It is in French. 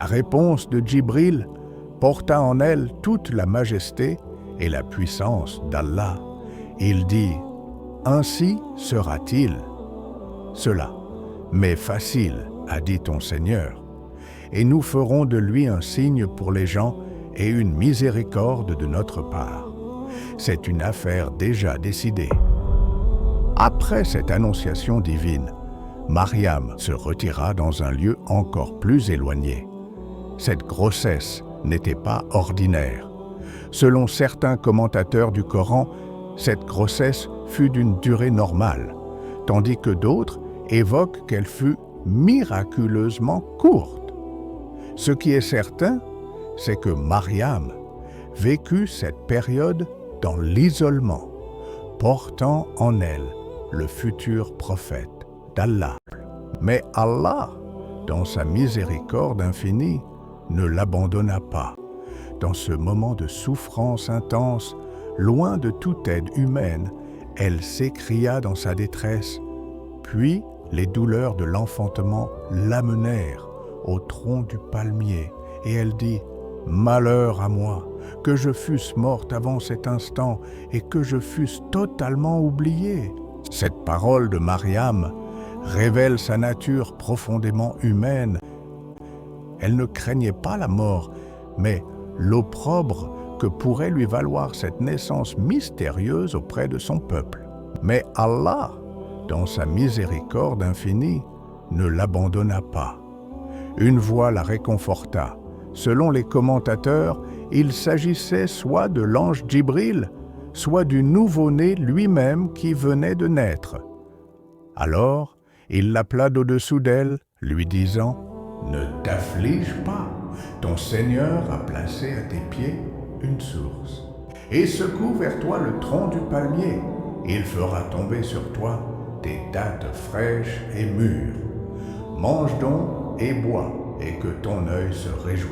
réponse de Djibril porta en elle toute la majesté et la puissance d'Allah. Il dit « Ainsi sera-t-il » Cela m'est facile, a dit ton Seigneur, et nous ferons de lui un signe pour les gens et une miséricorde de notre part. C'est une affaire déjà décidée. Après cette annonciation divine, Mariam se retira dans un lieu encore plus éloigné. Cette grossesse n'était pas ordinaire. Selon certains commentateurs du Coran, cette grossesse fut d'une durée normale, tandis que d'autres évoquent qu'elle fut miraculeusement courte. Ce qui est certain, c'est que Mariam vécut cette période dans l'isolement, portant en elle le futur prophète d'Allah. Mais Allah, dans sa miséricorde infinie, ne l'abandonna pas. Dans ce moment de souffrance intense, loin de toute aide humaine, elle s'écria dans sa détresse. Puis les douleurs de l'enfantement l'amenèrent au tronc du palmier, et elle dit « Malheur à moi, que je fusse morte avant cet instant et que je fusse totalement oubliée. » Cette parole de Mariam révèle sa nature profondément humaine. Elle ne craignait pas la mort, mais l'opprobre que pourrait lui valoir cette naissance mystérieuse auprès de son peuple. Mais Allah, dans sa miséricorde infinie, ne l'abandonna pas. Une voix la réconforta. Selon les commentateurs, il s'agissait soit de l'ange Djibril, soit du nouveau-né lui-même qui venait de naître. Alors, il l'appela d'au-dessous d'elle, lui disant « Ne t'afflige pas, ton Seigneur a placé à tes pieds une source. Et secoue vers toi le tronc du palmier, il fera tomber sur toi des dattes fraîches et mûres. Mange donc et bois, et que ton œil se réjouisse. »